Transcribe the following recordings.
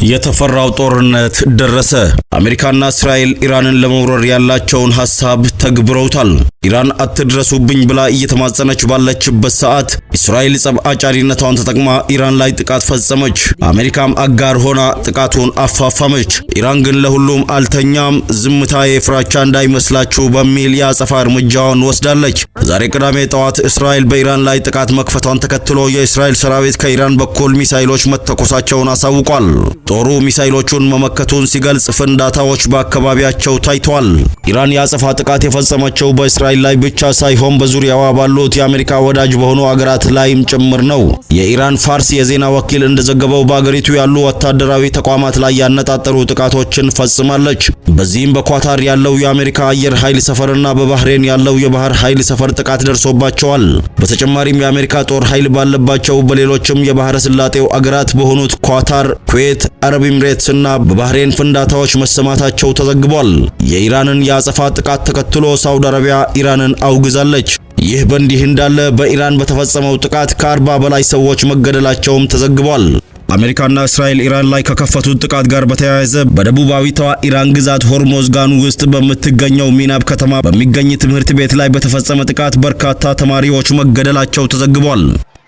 የተፈራው ጦርነት ደረሰ። አሜሪካና እስራኤል ኢራንን ለመውረር ያላቸውን ሐሳብ ተግብረውታል። ኢራን አትድረሱብኝ ብላ እየተማጸነች ባለችበት ሰዓት እስራኤል ጸብ አጫሪነቷን ተጠቅማ ኢራን ላይ ጥቃት ፈጸመች። አሜሪካም አጋር ሆና ጥቃቱን አፋፋመች። ኢራን ግን ለሁሉም አልተኛም፣ ዝምታዬ ፍራቻ እንዳይመስላችሁ በሚል የአጸፋ እርምጃውን ወስዳለች። ዛሬ ቅዳሜ ጠዋት እስራኤል በኢራን ላይ ጥቃት መክፈቷን ተከትሎ የእስራኤል ሰራዊት ከኢራን በኩል ሚሳኤሎች መተኮሳቸውን አሳውቋል። ጦሩ ሚሳኤሎቹን መመከቱን ሲገልጽ ፍንዳታዎች በአካባቢያቸው ታይተዋል። ኢራን የአጸፋ ጥቃት የፈጸመችው በእስራኤል ላይ ብቻ ሳይሆን በዙሪያዋ ባሉት የአሜሪካ ወዳጅ በሆኑ አገራት ላይም ጭምር ነው። የኢራን ፋርስ የዜና ወኪል እንደዘገበው በአገሪቱ ያሉ ወታደራዊ ተቋማት ላይ ያነጣጠሩ ጥቃቶችን ፈጽማለች። በዚህም በኳታር ያለው የአሜሪካ አየር ኃይል ሰፈርና በባህሬን ያለው የባህር ኃይል ሰፈር ጥቃት ደርሶባቸዋል። በተጨማሪም የአሜሪካ ጦር ኃይል ባለባቸው በሌሎችም የባህረ ሰላጤው አገራት በሆኑት ኳታር፣ ኩዌት፣ አረብ ኤምሬትስ እና በባህሬን ፍንዳታዎች መሰማታቸው ተዘግቧል። የኢራንን የአጸፋ ጥቃት ተከትሎ ሳውዲ አረቢያ ኢራንን አውግዛለች። ይህ በእንዲህ እንዳለ በኢራን በተፈጸመው ጥቃት ከ40 በላይ ሰዎች መገደላቸውም ተዘግቧል። አሜሪካና እስራኤል ኢራን ላይ ከከፈቱት ጥቃት ጋር በተያያዘ በደቡባዊቷ ኢራን ግዛት ሆርሞዝጋን ውስጥ በምትገኘው ሚናብ ከተማ በሚገኝ ትምህርት ቤት ላይ በተፈጸመ ጥቃት በርካታ ተማሪዎች መገደላቸው ተዘግቧል።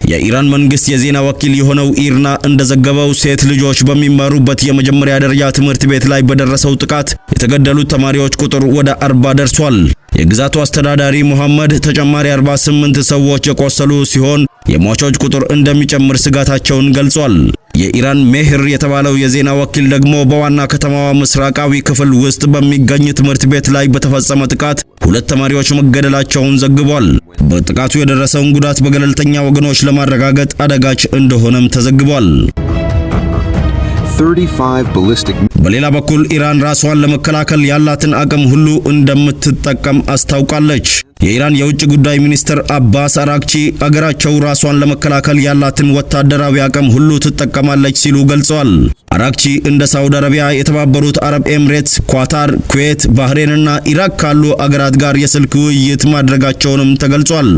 የኢራን መንግስት የዜና ወኪል የሆነው ኢርና እንደዘገበው ሴት ልጆች በሚማሩበት የመጀመሪያ ደረጃ ትምህርት ቤት ላይ በደረሰው ጥቃት የተገደሉት ተማሪዎች ቁጥር ወደ 40 ደርሷል። የግዛቱ አስተዳዳሪ ሙሐመድ ተጨማሪ 48 ሰዎች የቆሰሉ ሲሆን የሟቾች ቁጥር እንደሚጨምር ስጋታቸውን ገልጿል። የኢራን ሜህር የተባለው የዜና ወኪል ደግሞ በዋና ከተማዋ ምስራቃዊ ክፍል ውስጥ በሚገኝ ትምህርት ቤት ላይ በተፈጸመ ጥቃት 2 ተማሪዎች መገደላቸውን ዘግቧል። በጥቃቱ የደረሰውን ጉዳት በገለልተኛ ወገኖች ለማረጋገጥ አደጋች እንደሆነም ተዘግቧል። በሌላ በኩል ኢራን ራሷን ለመከላከል ያላትን አቅም ሁሉ እንደምትጠቀም አስታውቃለች። የኢራን የውጭ ጉዳይ ሚኒስትር አባስ አራክቺ አገራቸው ራሷን ለመከላከል ያላትን ወታደራዊ አቅም ሁሉ ትጠቀማለች ሲሉ ገልጸዋል። አራክቺ እንደ ሳውዲ አረቢያ፣ የተባበሩት አረብ ኤምሬትስ፣ ኳታር፣ ኩዌት፣ ባህሬንና ኢራቅ ካሉ አገራት ጋር የስልክ ውይይት ማድረጋቸውንም ተገልጿል።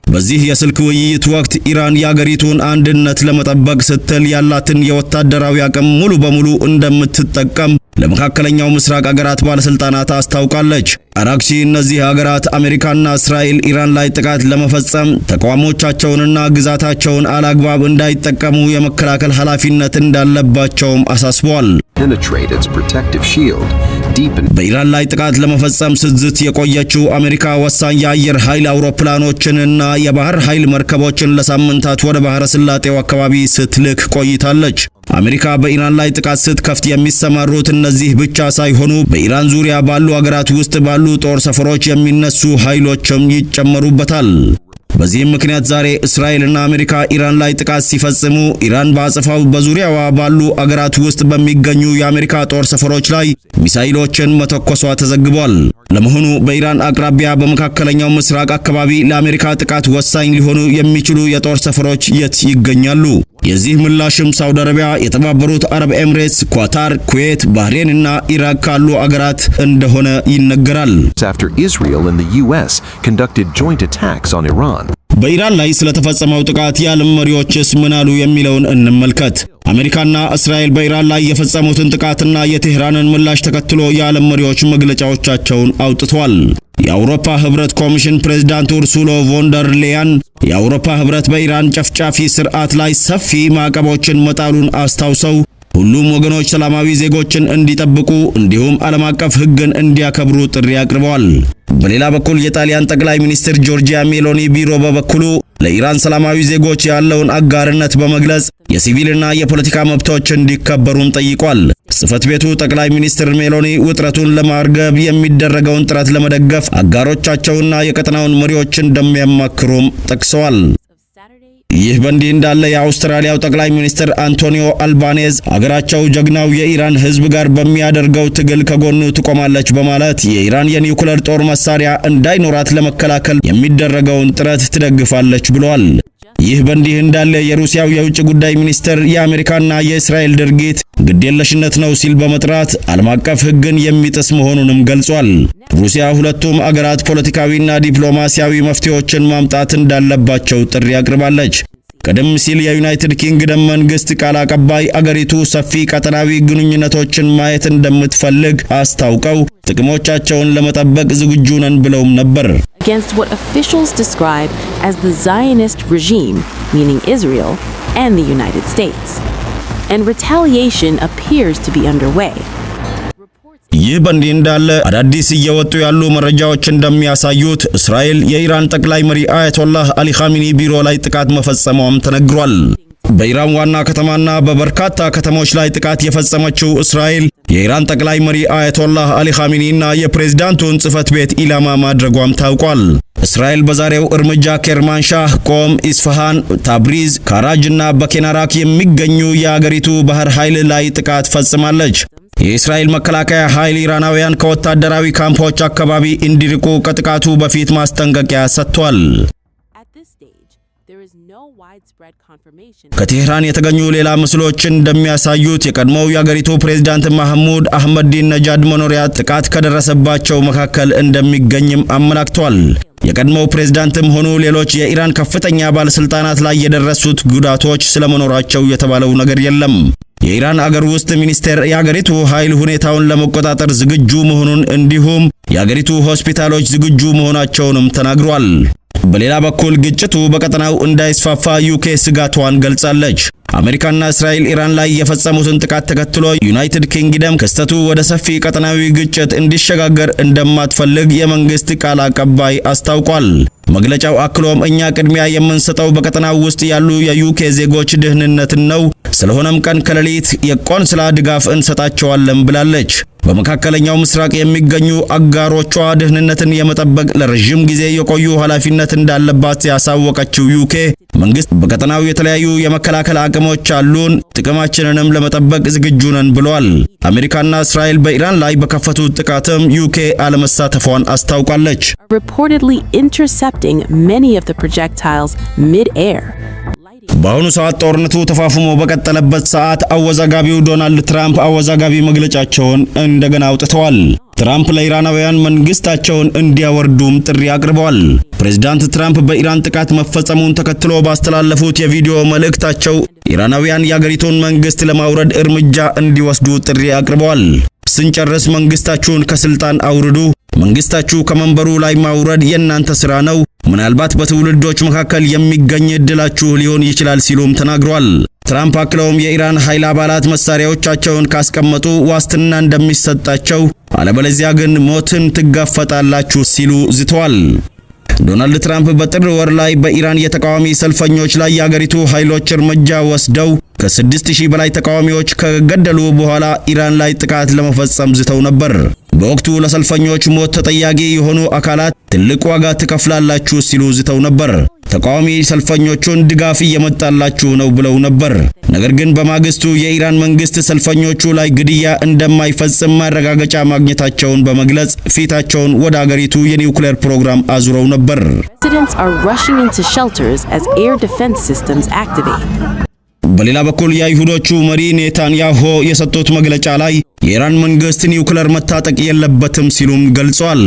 በዚህ የስልክ ውይይት ወቅት ኢራን የአገሪቱን አንድነት ለመጠበቅ ስትል ያላትን የወታደራዊ አቅም ሙሉ በሙሉ እንደምትጠቀም ለመካከለኛው ምስራቅ አገራት ባለስልጣናት አስታውቃለች። አራክቺ እነዚህ አገራት አሜሪካና እስራኤል ኢራን ላይ ጥቃት ለመፈጸም ተቋሞቻቸውንና ግዛታቸውን አላግባብ እንዳይጠቀሙ የመከላከል ኃላፊነት እንዳለባቸውም አሳስበዋል። በኢራን ላይ ጥቃት ለመፈጸም ስትዝት የቆየችው አሜሪካ ወሳኝ የአየር ኃይል አውሮፕላኖችንና የባህር ኃይል መርከቦችን ለሳምንታት ወደ ባህረ ሰላጤው አካባቢ ስትልክ ቆይታለች። አሜሪካ በኢራን ላይ ጥቃት ስትከፍት የሚሰማሩት እነዚህ ብቻ ሳይሆኑ በኢራን ዙሪያ ባሉ አገራት ውስጥ ባሉ ጦር ሰፈሮች የሚነሱ ኃይሎችም ይጨመሩበታል። በዚህም ምክንያት ዛሬ እስራኤልና አሜሪካ ኢራን ላይ ጥቃት ሲፈጽሙ ኢራን በአጸፋው በዙሪያዋ ባሉ አገራት ውስጥ በሚገኙ የአሜሪካ ጦር ሰፈሮች ላይ ሚሳኤሎችን መተኮሷ ተዘግቧል። ለመሆኑ በኢራን አቅራቢያ በመካከለኛው ምስራቅ አካባቢ ለአሜሪካ ጥቃት ወሳኝ ሊሆኑ የሚችሉ የጦር ሰፈሮች የት ይገኛሉ? የዚህ ምላሽም ሳውዲ አረቢያ፣ የተባበሩት አረብ ኤምሬትስ፣ ኳታር፣ ኩዌት፣ ባህሬን እና ኢራቅ ካሉ አገራት እንደሆነ ይነገራል። በኢራን ላይ ስለተፈጸመው ጥቃት የዓለም መሪዎችስ ምን አሉ የሚለውን እንመልከት። አሜሪካና እስራኤል በኢራን ላይ የፈጸሙትን ጥቃትና የቴህራንን ምላሽ ተከትሎ የዓለም መሪዎች መግለጫዎቻቸውን አውጥተዋል። የአውሮፓ ህብረት ኮሚሽን ፕሬዝዳንት ኡርሱላ ቮን ደር ሌያን የአውሮፓ ህብረት በኢራን ጨፍጫፊ ስርዓት ላይ ሰፊ ማዕቀቦችን መጣሉን አስታውሰው ሁሉም ወገኖች ሰላማዊ ዜጎችን እንዲጠብቁ እንዲሁም ዓለም አቀፍ ሕግን እንዲያከብሩ ጥሪ አቅርበዋል። በሌላ በኩል የጣሊያን ጠቅላይ ሚኒስትር ጆርጂያ ሜሎኒ ቢሮ በበኩሉ ለኢራን ሰላማዊ ዜጎች ያለውን አጋርነት በመግለጽ የሲቪልና የፖለቲካ መብቶች እንዲከበሩም ጠይቋል። ጽሕፈት ቤቱ ጠቅላይ ሚኒስትር ሜሎኒ ውጥረቱን ለማርገብ የሚደረገውን ጥረት ለመደገፍ አጋሮቻቸውና የቀጠናውን መሪዎች እንደሚያማክሩም ጠቅሰዋል። ይህ በእንዲህ እንዳለ የአውስትራሊያው ጠቅላይ ሚኒስትር አንቶኒዮ አልባኔዝ አገራቸው ጀግናው የኢራን ህዝብ ጋር በሚያደርገው ትግል ከጎኑ ትቆማለች በማለት የኢራን የኒውክሌር ጦር መሳሪያ እንዳይኖራት ለመከላከል የሚደረገውን ጥረት ትደግፋለች ብለዋል። ይህ በእንዲህ እንዳለ የሩሲያው የውጭ ጉዳይ ሚኒስትር የአሜሪካና የእስራኤል ድርጊት ግዴለሽነት ነው ሲል በመጥራት ዓለም አቀፍ ሕግን የሚጥስ መሆኑንም ገልጿል። ሩሲያ ሁለቱም አገራት ፖለቲካዊና ዲፕሎማሲያዊ መፍትሄዎችን ማምጣት እንዳለባቸው ጥሪ አቅርባለች። ቀደም ሲል የዩናይትድ ኪንግደም መንግስት ቃል አቀባይ አገሪቱ ሰፊ ቀጠናዊ ግንኙነቶችን ማየት እንደምትፈልግ አስታውቀው ጥቅሞቻቸውን ለመጠበቅ ዝግጁ ነን ብለውም ነበር። Against what officials describe as the Zionist regime, meaning Israel and the United States. And retaliation appears to be underway. ይህ በእንዲህ እንዳለ አዳዲስ እየወጡ ያሉ መረጃዎች እንደሚያሳዩት እስራኤል የኢራን ጠቅላይ መሪ አያቶላህ አሊ ኻሜኒ ቢሮ ላይ ጥቃት መፈጸሟም ተነግሯል። በኢራን ዋና ከተማና በበርካታ ከተሞች ላይ ጥቃት የፈጸመችው እስራኤል የኢራን ጠቅላይ መሪ አያቶላህ አሊ ኻሜኒና የፕሬዝዳንቱን ጽህፈት ቤት ኢላማ ማድረጓም ታውቋል። እስራኤል በዛሬው እርምጃ ኬርማንሻህ፣ ቆም፣ ኢስፋሃን፣ ታብሪዝ፣ ካራጅና በኬናራክ የሚገኙ የአገሪቱ ባህር ኃይል ላይ ጥቃት ፈጽማለች። የእስራኤል መከላከያ ኃይል ኢራናውያን ከወታደራዊ ካምፖች አካባቢ እንዲርቁ ከጥቃቱ በፊት ማስጠንቀቂያ ሰጥቷል። ከቴህራን የተገኙ ሌላ ምስሎች እንደሚያሳዩት የቀድሞው የአገሪቱ ፕሬዝዳንት ማህሙድ አህመዲነጃድ መኖሪያ ጥቃት ከደረሰባቸው መካከል እንደሚገኝም አመላክቷል። የቀድሞው ፕሬዝዳንትም ሆኑ ሌሎች የኢራን ከፍተኛ ባለስልጣናት ላይ የደረሱት ጉዳቶች ስለመኖራቸው የተባለው ነገር የለም። የኢራን አገር ውስጥ ሚኒስቴር የአገሪቱ ኃይል ሁኔታውን ለመቆጣጠር ዝግጁ መሆኑን እንዲሁም የአገሪቱ ሆስፒታሎች ዝግጁ መሆናቸውንም ተናግሯል። በሌላ በኩል ግጭቱ በቀጠናው እንዳይስፋፋ ዩኬ ስጋቷን ገልጻለች። አሜሪካና እስራኤል ኢራን ላይ የፈጸሙትን ጥቃት ተከትሎ ዩናይትድ ኪንግደም ክስተቱ ወደ ሰፊ ቀጠናዊ ግጭት እንዲሸጋገር እንደማትፈልግ የመንግስት ቃል አቀባይ አስታውቋል። መግለጫው አክሎም እኛ ቅድሚያ የምንሰጠው በቀጠናው ውስጥ ያሉ የዩኬ ዜጎች ደህንነትን ነው፣ ስለሆነም ቀን ከሌሊት የቆንስላ ድጋፍ እንሰጣቸዋለን ብላለች። በመካከለኛው ምስራቅ የሚገኙ አጋሮቿ ደህንነትን የመጠበቅ ለረጅም ጊዜ የቆዩ ኃላፊነት እንዳለባት ያሳወቀችው ዩኬ መንግስት በቀጠናው የተለያዩ የመከላከል አቅሞች አሉን፣ ጥቅማችንንም ለመጠበቅ ዝግጁ ነን ብሏል። አሜሪካና እስራኤል በኢራን ላይ በከፈቱት ጥቃትም ዩኬ አለመሳተፏን አስታውቃለች። Reportedly intercepting many of the projectiles mid-air. በአሁኑ ሰዓት ጦርነቱ ተፋፍሞ በቀጠለበት ሰዓት አወዛጋቢው ዶናልድ ትራምፕ አወዛጋቢ መግለጫቸውን እንደገና አውጥተዋል። ትራምፕ ለኢራናውያን መንግስታቸውን እንዲያወርዱም ጥሪ አቅርበዋል። ፕሬዝዳንት ትራምፕ በኢራን ጥቃት መፈጸሙን ተከትሎ ባስተላለፉት የቪዲዮ መልእክታቸው ኢራናውያን የአገሪቱን መንግስት ለማውረድ እርምጃ እንዲወስዱ ጥሪ አቅርበዋል። ስንጨርስ መንግስታችሁን ከስልጣን አውርዱ፣ መንግስታችሁ ከመንበሩ ላይ ማውረድ የእናንተ ስራ ነው፣ ምናልባት በትውልዶች መካከል የሚገኝ እድላችሁ ሊሆን ይችላል ሲሉም ተናግሯል። ትራምፕ አክለውም የኢራን ኃይል አባላት መሳሪያዎቻቸውን ካስቀመጡ ዋስትና እንደሚሰጣቸው፣ አለበለዚያ ግን ሞትን ትጋፈጣላችሁ ሲሉ ዝተዋል። ዶናልድ ትራምፕ በጥር ወር ላይ በኢራን የተቃዋሚ ሰልፈኞች ላይ የአገሪቱ ኃይሎች እርምጃ ወስደው ከ6000 በላይ ተቃዋሚዎች ከገደሉ በኋላ ኢራን ላይ ጥቃት ለመፈጸም ዝተው ነበር። በወቅቱ ለሰልፈኞች ሞት ተጠያቂ የሆኑ አካላት ትልቅ ዋጋ ትከፍላላችሁ ሲሉ ዝተው ነበር። ተቃዋሚ ሰልፈኞቹን ድጋፍ እየመጣላችሁ ነው ብለው ነበር። ነገር ግን በማግስቱ የኢራን መንግስት ሰልፈኞቹ ላይ ግድያ እንደማይፈጽም ማረጋገጫ ማግኘታቸውን በመግለጽ ፊታቸውን ወደ አገሪቱ የኒውክሌር ፕሮግራም አዙረው ነበር። Residents are rushing into shelters as air defense systems activate. በሌላ በኩል የአይሁዶቹ መሪ ኔታንያሁ የሰጡት መግለጫ ላይ የኢራን መንግስት ኒውክሌር መታጠቅ የለበትም ሲሉም ገልጿል።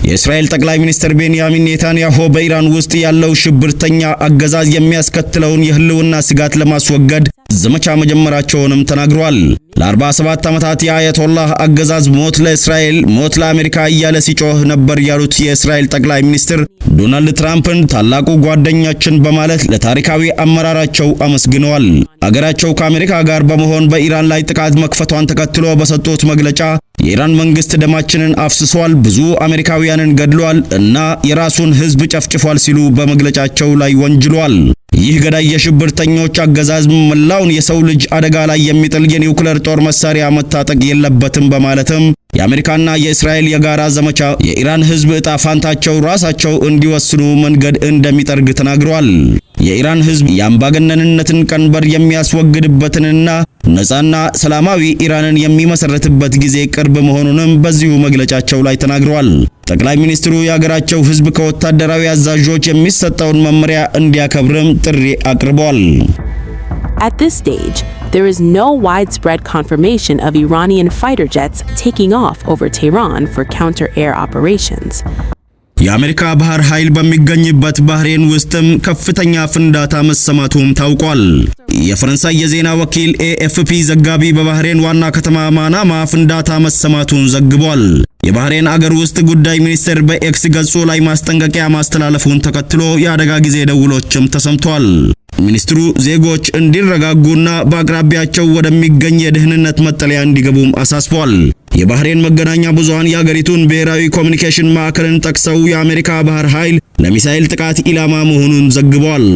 የእስራኤል ጠቅላይ ሚኒስትር ቤንያሚን ኔታንያሁ በኢራን ውስጥ ያለው ሽብርተኛ አገዛዝ የሚያስከትለውን የህልውና ስጋት ለማስወገድ ዘመቻ መጀመራቸውንም ተናግሯል። ለ47 ዓመታት የአያቶላህ አገዛዝ ሞት ለእስራኤል ሞት ለአሜሪካ እያለ ሲጮህ ነበር ያሉት የእስራኤል ጠቅላይ ሚኒስትር ዶናልድ ትራምፕን ታላቁ ጓደኛችን በማለት ለታሪካዊ አመራራቸው አመስግነዋል። አገራቸው ከአሜሪካ ጋር በመሆን በኢራን ላይ ጥቃት መክፈቷን ተከትሎ በሰጡት መግለጫ የኢራን መንግስት ደማችንን አፍስሷል፣ ብዙ አሜሪካውያንን ገድሏል እና የራሱን ህዝብ ጨፍጭፏል ሲሉ በመግለጫቸው ላይ ወንጅሏል። ይህ ገዳይ የሽብርተኞች አገዛዝ መላውን የሰው ልጅ አደጋ ላይ የሚጥል የኒውክሌር ጦር መሳሪያ መታጠቅ የለበትም በማለትም የአሜሪካና የእስራኤል የጋራ ዘመቻ የኢራን ህዝብ ዕጣ ፋንታቸው ራሳቸው እንዲወስኑ መንገድ እንደሚጠርግ ተናግሯል። የኢራን ህዝብ የአምባገነንነትን ቀንበር የሚያስወግድበትንና ነፃና ሰላማዊ ኢራንን የሚመሰረትበት ጊዜ ቅርብ መሆኑንም በዚሁ መግለጫቸው ላይ ተናግረዋል። ጠቅላይ ሚኒስትሩ የሀገራቸው ህዝብ ከወታደራዊ አዛዦች የሚሰጠውን መመሪያ እንዲያከብርም ጥሪ አቅርበዋል። At this stage, there is no widespread confirmation of Iranian fighter jets taking off over Tehran for counter-air operations. የአሜሪካ ባህር ኃይል በሚገኝበት ባህሬን ውስጥም ከፍተኛ ፍንዳታ መሰማቱም ታውቋል። የፈረንሳይ የዜና ወኪል AFP ዘጋቢ በባህሬን ዋና ከተማ ማናማ ፍንዳታ መሰማቱን ዘግቧል። የባህሬን አገር ውስጥ ጉዳይ ሚኒስቴር በኤክስ ገጹ ላይ ማስጠንቀቂያ ማስተላለፉን ተከትሎ የአደጋ ጊዜ ደውሎችም ተሰምቷል። ሚኒስትሩ ዜጎች እንዲረጋጉና በአቅራቢያቸው ወደሚገኝ የደህንነት መጠለያ እንዲገቡም አሳስቧል። የባህሬን መገናኛ ብዙሃን የአገሪቱን ብሔራዊ ኮሚኒኬሽን ማዕከልን ጠቅሰው የአሜሪካ ባህር ኃይል ለሚሳኤል ጥቃት ኢላማ መሆኑን ዘግቧል።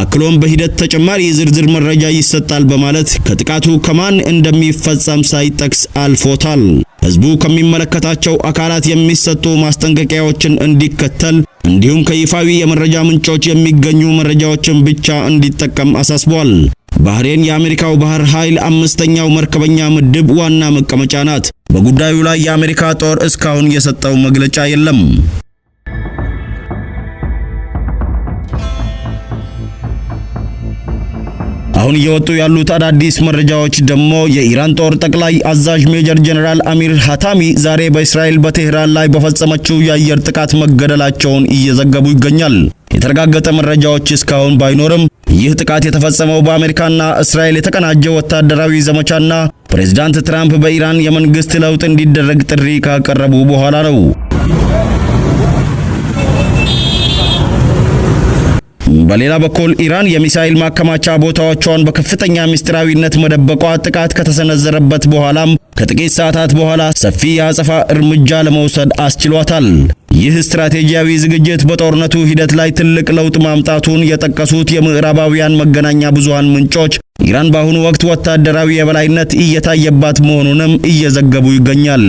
አክሎም በሂደት ተጨማሪ ዝርዝር መረጃ ይሰጣል በማለት ከጥቃቱ ከማን እንደሚፈጸም ሳይጠቅስ አልፎታል። ህዝቡ ከሚመለከታቸው አካላት የሚሰጡ ማስጠንቀቂያዎችን እንዲከተል እንዲሁም ከይፋዊ የመረጃ ምንጮች የሚገኙ መረጃዎችን ብቻ እንዲጠቀም አሳስቧል። ባህሬን የአሜሪካው ባህር ኃይል 5ኛው መርከበኛ ምድብ ዋና መቀመጫ ናት። በጉዳዩ ላይ የአሜሪካ ጦር እስካሁን የሰጠው መግለጫ የለም። አሁን እየወጡ ያሉት አዳዲስ መረጃዎች ደግሞ የኢራን ጦር ጠቅላይ አዛዥ ሜጀር ጀነራል አሚር ሀታሚ ዛሬ በእስራኤል በቴህራን ላይ በፈጸመችው የአየር ጥቃት መገደላቸውን እየዘገቡ ይገኛል። የተረጋገጠ መረጃዎች እስካሁን ባይኖርም ይህ ጥቃት የተፈጸመው በአሜሪካና እስራኤል የተቀናጀ ወታደራዊ ዘመቻና ፕሬዝዳንት ትራምፕ በኢራን የመንግስት ለውጥ እንዲደረግ ጥሪ ካቀረቡ በኋላ ነው። በሌላ በኩል ኢራን የሚሳኤል ማከማቻ ቦታዎቿን በከፍተኛ ምስጢራዊነት መደበቋ ጥቃት ከተሰነዘረበት በኋላም ከጥቂት ሰዓታት በኋላ ሰፊ የአጸፋ እርምጃ ለመውሰድ አስችሏታል። ይህ ስትራቴጂያዊ ዝግጅት በጦርነቱ ሂደት ላይ ትልቅ ለውጥ ማምጣቱን የጠቀሱት የምዕራባውያን መገናኛ ብዙሃን ምንጮች ኢራን በአሁኑ ወቅት ወታደራዊ የበላይነት እየታየባት መሆኑንም እየዘገቡ ይገኛል።